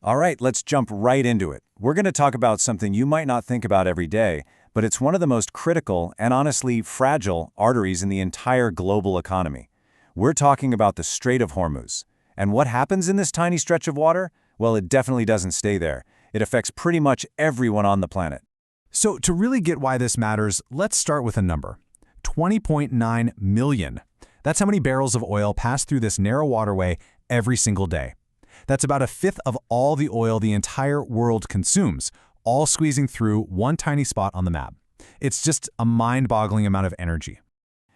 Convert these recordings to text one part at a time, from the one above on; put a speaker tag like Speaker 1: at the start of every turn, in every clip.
Speaker 1: All right, let's jump right into it. We're going to talk about something you might not think about every day, but it's one of the most critical and honestly fragile arteries in the entire global economy. We're talking about the Strait of Hormuz. And what happens in this tiny stretch of water? Well, it definitely doesn't stay there. It affects pretty much everyone on the planet.
Speaker 2: So to really get why this matters, let's start with a number. 20.9 million. That's how many barrels of oil pass through this narrow waterway every single day. That's about a fifth of all the oil the entire world consumes, all squeezing through one tiny spot on the map. It's just a mind-boggling amount of energy.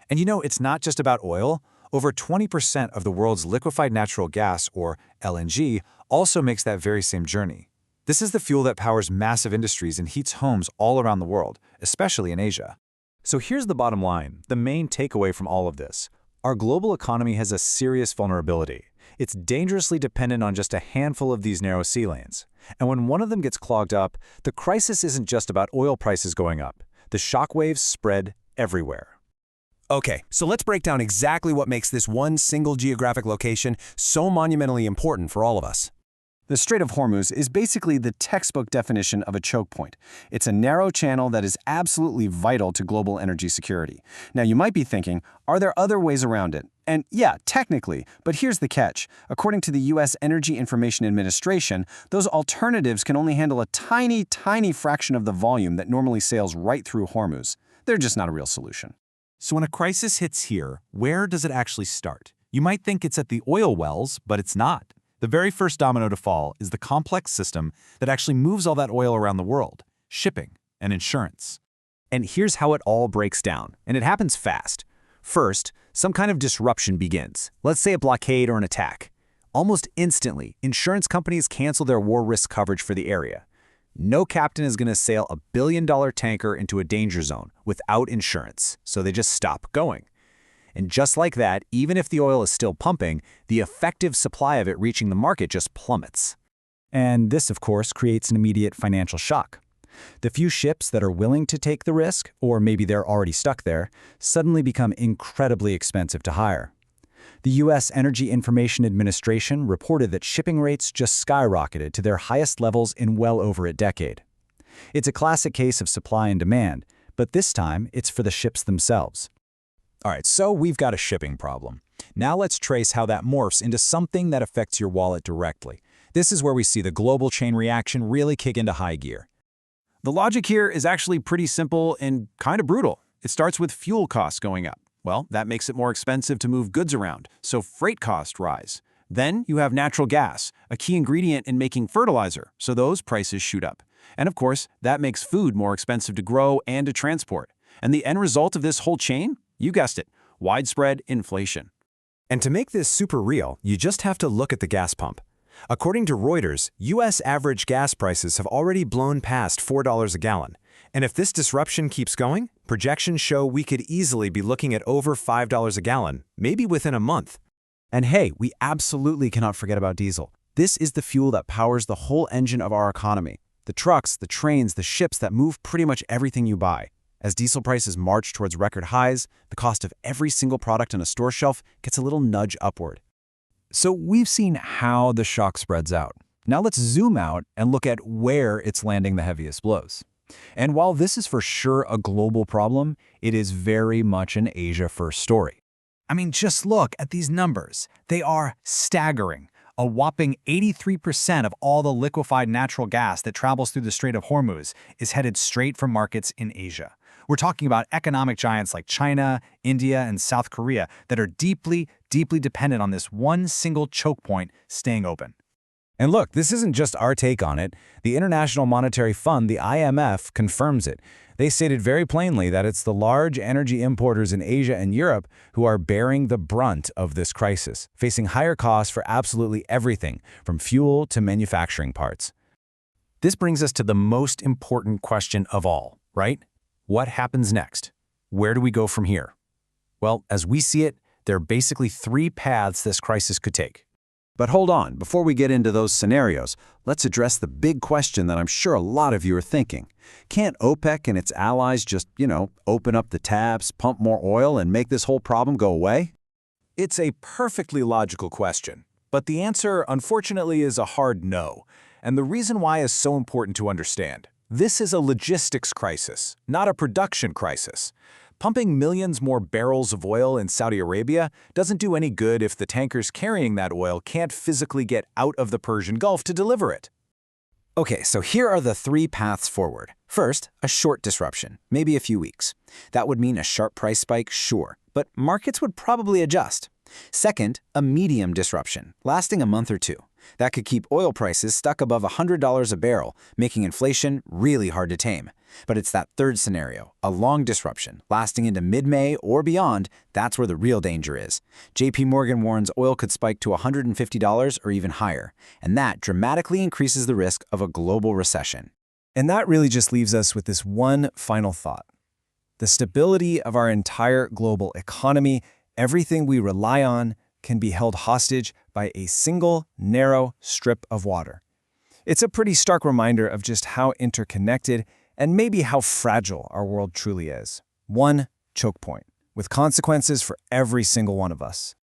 Speaker 1: And you know, it's not just about oil. Over 20% of the world's liquefied natural gas, or LNG, also makes that very same journey. This is the fuel that powers massive industries and heats homes all around the world, especially in Asia. So here's the bottom line, the main takeaway from all of this. Our global economy has a serious vulnerability. It's dangerously dependent on just a handful of these narrow sea lanes. And when one of them gets clogged up, the crisis isn't just about oil prices going up. The shockwaves spread everywhere.
Speaker 2: Okay, so let's break down exactly what makes this one single geographic location so monumentally important for all of us.
Speaker 3: The Strait of Hormuz is basically the textbook definition of a choke point. It's a narrow channel that is absolutely vital to global energy security. Now, you might be thinking, are there other ways around it? And yeah, technically, but here's the catch. According to the U.S. Energy Information Administration, those alternatives can only handle a tiny, tiny fraction of the volume that normally sails right through Hormuz. They're just not a real solution.
Speaker 4: So when a crisis hits here, where does it actually start? You might think it's at the oil wells, but it's not. The very first domino to fall is the complex system that actually moves all that oil around the world, shipping and insurance.
Speaker 5: And here's how it all breaks down, and it happens fast. First, some kind of disruption begins. Let's say a blockade or an attack. Almost instantly, insurance companies cancel their war risk coverage for the area. No captain is going to sail a billion-dollar tanker into a danger zone without insurance, so they just stop going. And just like that, even if the oil is still pumping, the effective supply of it reaching the market just plummets. And this, of course, creates an immediate financial shock. The few ships that are willing to take the risk, or maybe they're already stuck there, suddenly become incredibly expensive to hire. The U.S. Energy Information Administration reported that shipping rates just skyrocketed to their highest levels in well over a decade. It's a classic case of supply and demand, but this time it's for the ships themselves.
Speaker 1: All right, so we've got a shipping problem. Now let's trace how that morphs into something that affects your wallet directly. This is where we see the global chain reaction really kick into high gear.
Speaker 3: The logic here is actually pretty simple and kind of brutal. It starts with fuel costs going up. Well, that makes it more expensive to move goods around, so freight costs rise. Then you have natural gas, a key ingredient in making fertilizer, so those prices shoot up. And of course, that makes food more expensive to grow and to transport. And the end result of this whole chain? You guessed it, widespread inflation.
Speaker 2: And to make this super real, you just have to look at the gas pump. According to Reuters, U.S. average gas prices have already blown past $4 a gallon. And if this disruption keeps going, projections show we could easily be looking at over $5 a gallon, maybe within a month.
Speaker 5: And hey, we absolutely cannot forget about diesel. This is the fuel that powers the whole engine of our economy. The trucks, the trains, the ships that move pretty much everything you buy. As diesel prices march towards record highs, the cost of every single product on a store shelf gets a little nudge upward.
Speaker 1: So we've seen how the shock spreads out. Now let's zoom out and look at where it's landing the heaviest blows. And while this is for sure a global problem, it is very much an Asia-first story. I mean, just look at these numbers. They are staggering. A whopping 83% of all the liquefied natural gas that travels through the Strait of Hormuz is headed straight from markets in Asia. We're talking about economic giants like China, India, and South Korea that are deeply, deeply dependent on this one single choke point staying open. And look, this isn't just our take on it. The International Monetary Fund, the IMF, confirms it. They stated very plainly that it's the large energy importers in Asia and Europe who are bearing the brunt of this crisis, facing higher costs for absolutely everything, from fuel to manufacturing parts. This brings us to the most important question of all, right? What happens next? Where do we go from here? Well, as we see it, there are basically three paths this crisis could take.
Speaker 3: But hold on, before we get into those scenarios, let's address the big question that I'm sure a lot of you are thinking. Can't OPEC and its allies just, open up the taps, pump more oil, and make this whole problem go away?
Speaker 1: It's a perfectly logical question, but the answer, unfortunately, is a hard no.
Speaker 2: And the reason why is so important to understand. This is a logistics crisis, not a production crisis. Pumping millions more barrels of oil in Saudi Arabia doesn't do any good if the tankers carrying that oil can't physically get out of the Persian Gulf to deliver it.
Speaker 5: Okay, so here are the 3 paths forward. First, a short disruption, maybe a few weeks. That would mean a sharp price spike, sure, but markets would probably adjust. Second, a medium disruption, lasting a month or 2. That could keep oil prices stuck above $100 a barrel, making inflation really hard to tame. But it's that third scenario, a long disruption, lasting into mid-May or beyond, that's where the real danger is. JP Morgan warns oil could spike to $150 or even higher, and that dramatically increases the risk of a global recession.
Speaker 1: And that really just leaves us with this one final thought. The stability of our entire global economy, everything we rely on, can be held hostage by a single, narrow strip of water. It's a pretty stark reminder of just how interconnected and maybe how fragile our world truly is. One choke point, with consequences for every single one of us.